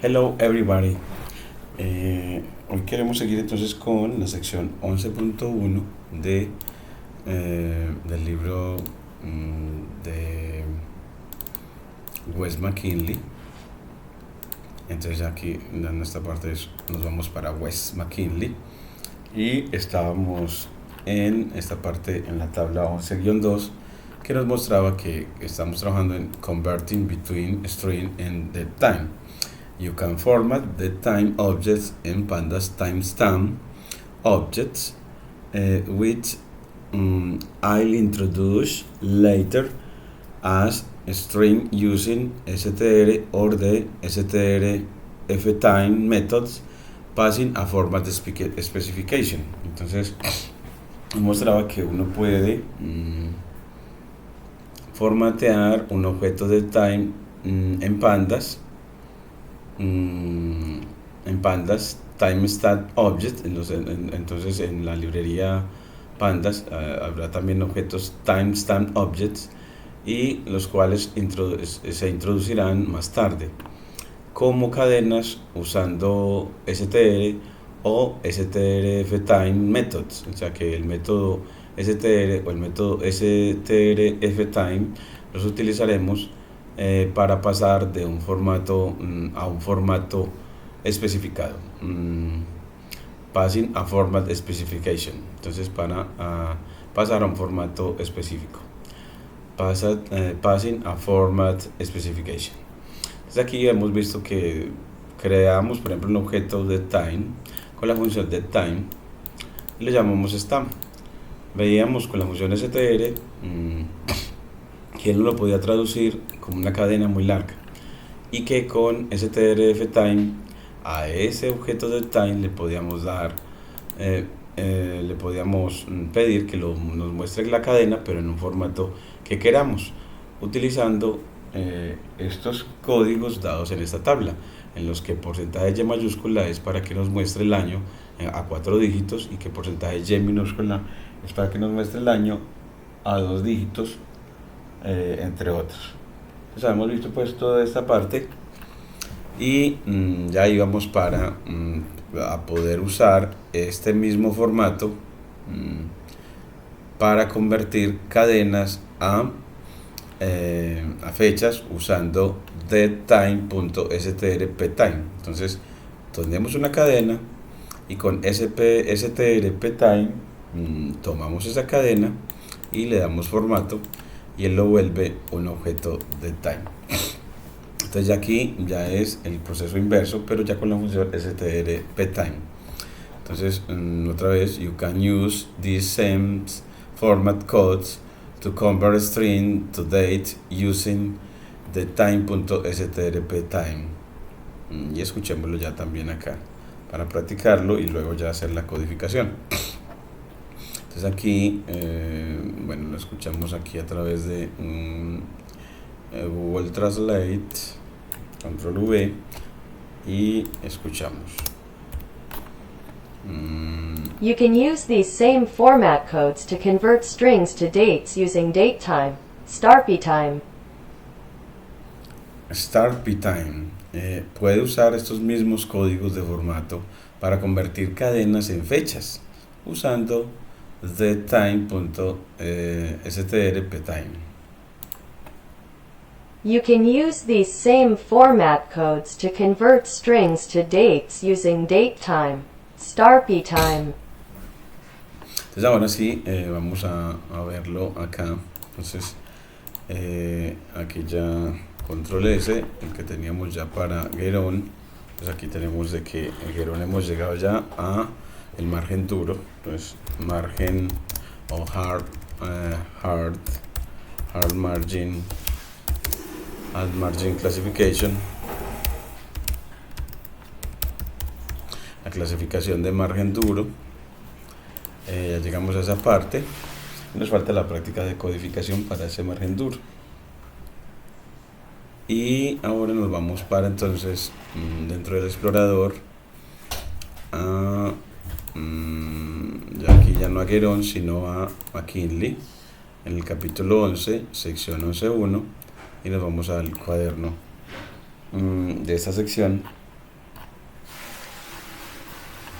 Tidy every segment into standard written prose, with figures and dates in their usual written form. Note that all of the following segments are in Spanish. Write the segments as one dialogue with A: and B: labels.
A: Hello everybody. Hoy queremos seguir entonces con la sección 11.1 del libro de Wes McKinley. Entonces aquí en esta parte nos vamos para Wes McKinley y estábamos en esta parte en la tabla 11-2 que nos mostraba que estamos trabajando en converting between string and dead time. You can format dead time objects in pandas timestamp objects, which I'll introduce later as string using str or the strftime methods passing a format specification. Entonces mostraba que uno puede formatear un objeto de time en pandas timestamp object. Entonces en la librería pandas habrá también objetos timestamp objects y los cuales se introducirán más tarde como cadenas usando str o strftime methods, o sea que el método str o el método strftime los utilizaremos para pasar de un formato a un formato especificado, passing a format specification. Entonces para pasar a un formato específico, passing a format specification. Entonces aquí hemos visto que creamos por ejemplo un objeto de time con la función de time y le llamamos stamp. Veíamos con la función str que él no lo podía traducir como una cadena muy larga y que con strftime a ese objeto de time le podíamos dar le podíamos pedir que nos muestre la cadena pero en un formato que queramos utilizando estos códigos dados en esta tabla, en los que porcentaje Y mayúscula es para que nos muestre el año a 4 dígitos y que porcentaje Y minúscula es para que nos muestre el año a 2 dígitos, entre otros. Entonces hemos visto pues toda esta parte y ya íbamos para a poder usar este mismo formato para convertir cadenas a fechas usando deadtime.strptime. Entonces tenemos una cadena y con strptime tomamos esa cadena y le damos formato y él lo vuelve un objeto de time. Entonces ya aquí ya es el proceso inverso, pero ya con la función strptime. Entonces otra vez, you can use these same format codes to convert string to date using the time.strptime. Y escuchémoslo ya también acá para practicarlo y luego ya hacer la codificación. Entonces aquí bueno, lo escuchamos aquí a través de Google Translate, control V, y escuchamos.
B: You can use these same format codes to convert strings to dates using datetime, starptime.
A: Starptime puede usar estos mismos códigos de formato para convertir cadenas en fechas usando time.strptime.
B: You can use these same format codes to convert strings to dates using datetime, starptime.
A: Entonces ahora sí vamos a verlo acá. Entonces aquí ya control S, el que teníamos ya para Geron. Pues aquí tenemos de que en Geron hemos llegado ya a el margen duro. Entonces margen o hard margin, add margin classification, la clasificación de margen duro. Ya llegamos a esa parte. Nos falta la práctica de codificación para ese margen duro. Y ahora nos vamos para entonces dentro del explorador ya aquí ya no a Geron sino a McKinley en el capítulo 11, sección 11.1, y nos vamos al cuaderno de esta sección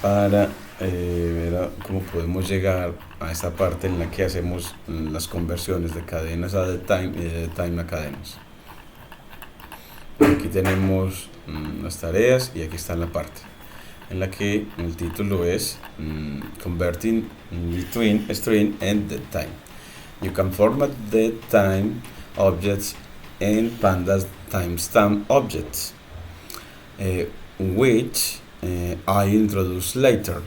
A: para ver cómo podemos llegar a esta parte en la que hacemos las conversiones de cadenas a DateTime y de DateTime a cadenas. Aquí tenemos las tareas y aquí está la parte en la que el título es Converting Between String and DateTime. You can format DateTime objects and pandas timestamp objects, which I introduce later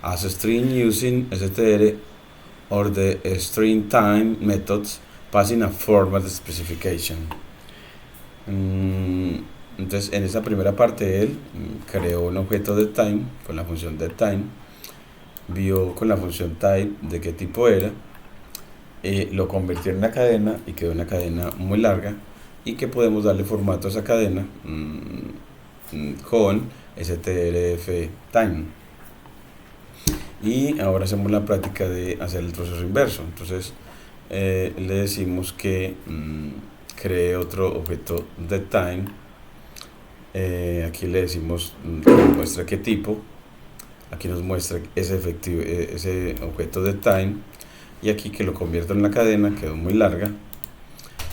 A: as a string using str or the string time methods passing a format specification. Entonces en esa primera parte él creó un objeto de time con la función de time, vio con la función type de qué tipo era, lo convirtió en una cadena y quedó una cadena muy larga y que podemos darle formato a esa cadena con strf time. Y ahora hacemos la práctica de hacer el proceso inverso. Entonces le decimos que cree otro objeto de time. Aquí le decimos que nos muestra qué tipo. Aquí nos muestra ese objeto de time. Y aquí que lo convierta en la cadena, quedó muy larga.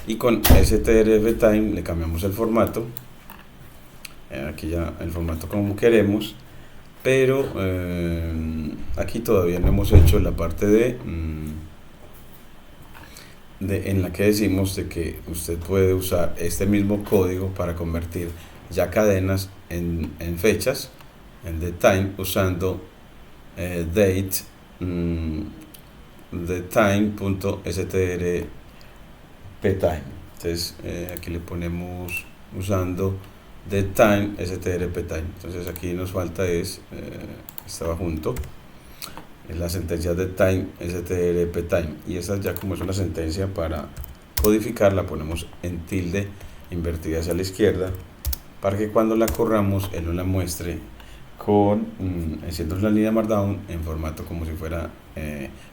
A: Y con strf time le cambiamos el formato. Aquí ya el formato como queremos. Pero aquí todavía no hemos hecho la parte en la que decimos de que usted puede usar este mismo código para convertir ya cadenas en fechas, en DateTime, usando DateTime.strpTime. Entonces aquí le ponemos usando DateTime strpTime. Entonces aquí nos falta estaba junto, es la sentencia DateTime strpTime, y esa ya como es una sentencia, para codificarla ponemos en tilde invertida hacia la izquierda para que cuando la corramos él nos la muestre con haciendo la línea Markdown en formato como si fuera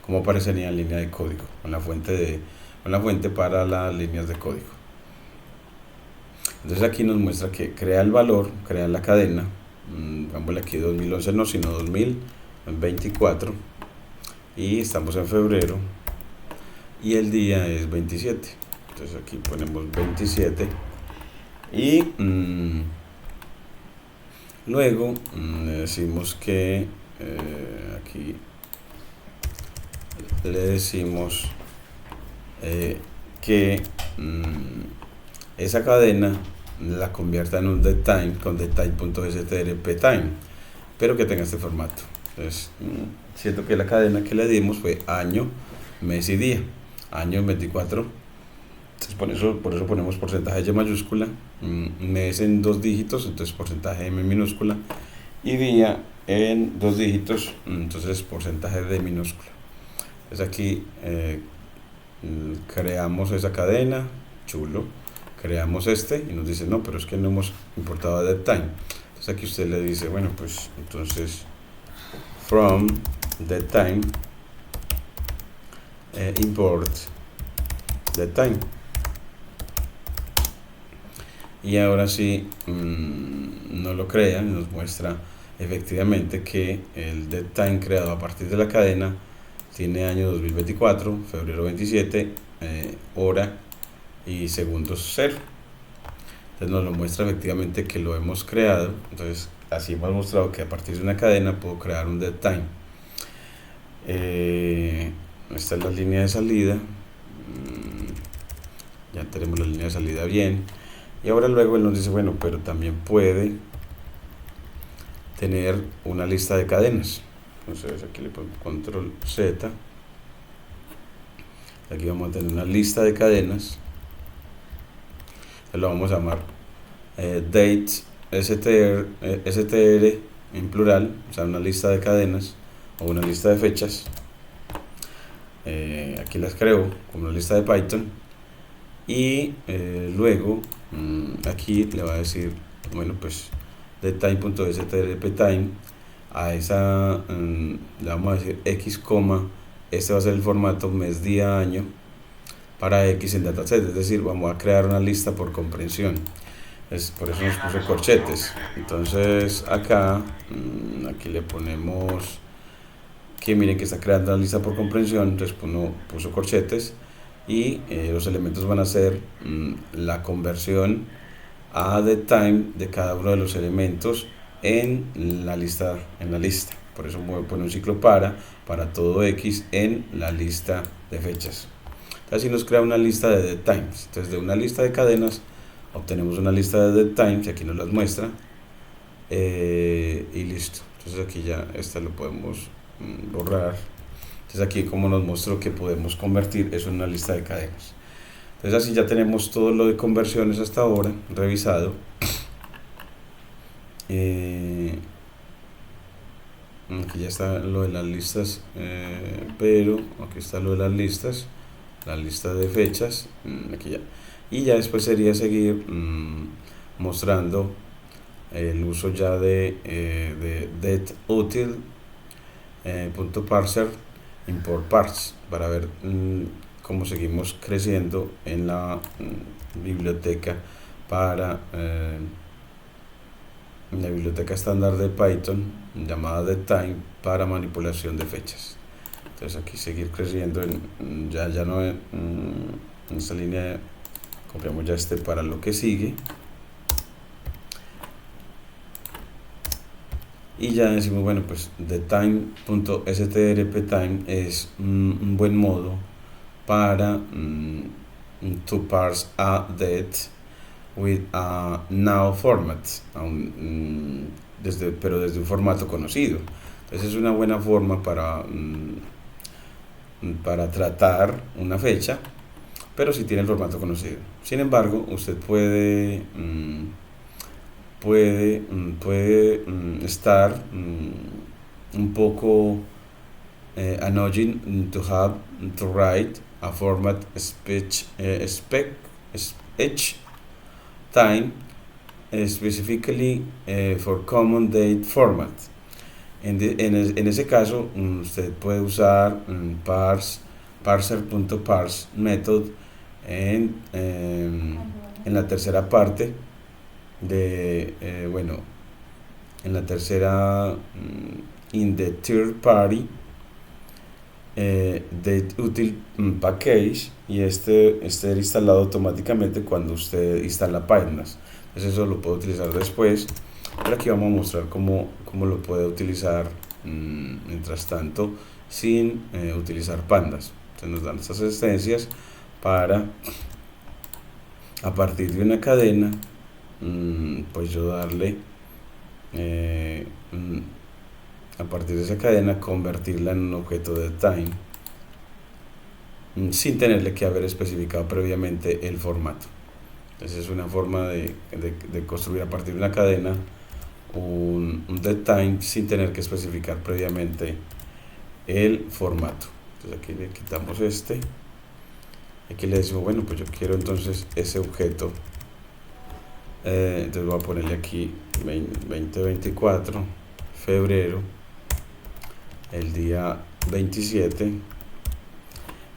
A: como aparecería en línea de código, con la fuente para las líneas de código. Entonces aquí nos muestra que crea el valor, crea la cadena, pongámosle aquí 2011 no, sino 2024, y estamos en febrero y el día es 27. Entonces aquí ponemos 27 y luego le decimos que aquí le decimos que esa cadena la convierta en un DateTime con DateTime.strpTime, pero que tenga este formato. Entonces siento que la cadena que le dimos fue año, mes y día, año 24. Entonces por eso ponemos porcentaje Y mayúscula, mes en 2 dígitos, entonces porcentaje M minúscula, y día en 2 dígitos, entonces porcentaje D minúscula. Entonces aquí creamos esa cadena, chulo, creamos y nos dice no, pero es que no hemos importado DateTime. Entonces aquí usted le dice, bueno, pues entonces from DateTime import DateTime. Y ahora sí no lo crea, nos muestra efectivamente que el DateTime creado a partir de la cadena tiene año 2024, febrero 27, hora y segundos 0. Entonces nos lo muestra efectivamente que lo hemos creado. Entonces así hemos mostrado que a partir de una cadena puedo crear un DateTime. Esta es la línea de salida. Ya tenemos la línea de salida bien. Y ahora luego él nos dice, bueno, pero también puede tener una lista de cadenas. Entonces aquí le pongo control Z. Aquí vamos a tener una lista de cadenas. Lo vamos a llamar dates str en plural, o sea, una lista de cadenas o una lista de fechas. Aquí las creo como una lista de Python. Y luego aquí le va a decir, bueno, pues DateTime.strpTime, a esa le vamos a decir x, este va a ser el formato mes, día, año para x en dataset, es decir, vamos a crear una lista por comprensión. por eso nos puso corchetes. Entonces acá, aquí le ponemos que miren que está creando la lista por comprensión, entonces puso corchetes y los elementos van a ser la conversión a the time de cada uno de los elementos en la lista. Por eso pone un ciclo para todo X en la lista de fechas. Así nos crea una lista de the times. Entonces de una lista de cadenas obtenemos una lista de the times y aquí nos las muestra y listo. Entonces aquí ya esta lo podemos borrar. Entonces aquí como nos mostró que podemos convertir eso en una lista de cadenas. Entonces así ya tenemos todo lo de conversiones hasta ahora revisado. Aquí ya está lo de las listas, pero aquí está lo de las listas, la lista de fechas, aquí ya. Y ya después sería seguir mostrando el uso ya de DetUtil .parser import parts para ver cómo seguimos creciendo en la biblioteca para en la biblioteca estándar de Python llamada DetTime para manipulación de fechas. Entonces aquí seguir creciendo ya no en esta línea, copiamos ya para lo que sigue y ya decimos bueno, pues DetTime.strptime es un buen modo para to parse a det with a now format, pero desde un formato conocido. Entonces es una buena forma para tratar una fecha, pero si tiene el formato conocido. Sin embargo, usted puede estar un poco annoying to have to write a format speech time specifically for common date format. En ese caso usted puede usar parser.parse method en la tercera parte de en la tercera in the third party DetUtil package, y este instalado automáticamente cuando usted instala páginas. Entonces eso lo puedo utilizar después, pero aquí vamos a mostrar cómo lo puede utilizar mientras tanto sin utilizar pandas. Entonces nos dan estas existencias para a partir de una cadena pues yo darle a partir de esa cadena convertirla en un objeto de time sin tenerle que haber especificado previamente el formato. Entonces es una forma de construir a partir de una cadena un DetTime sin tener que especificar previamente el formato. Entonces aquí le quitamos aquí le decimos bueno, pues yo quiero entonces ese objeto, entonces voy a ponerle aquí 2024 febrero, el día 27,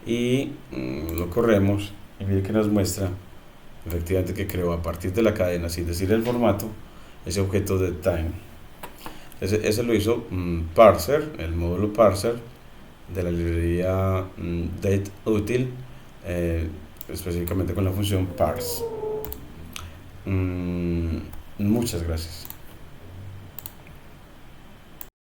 A: y lo corremos y mire que nos muestra efectivamente que creó a partir de la cadena sin decir el formato ese objeto de time. Ese lo hizo parser, el módulo parser de la librería DetUtil, específicamente con la función parse. Muchas gracias.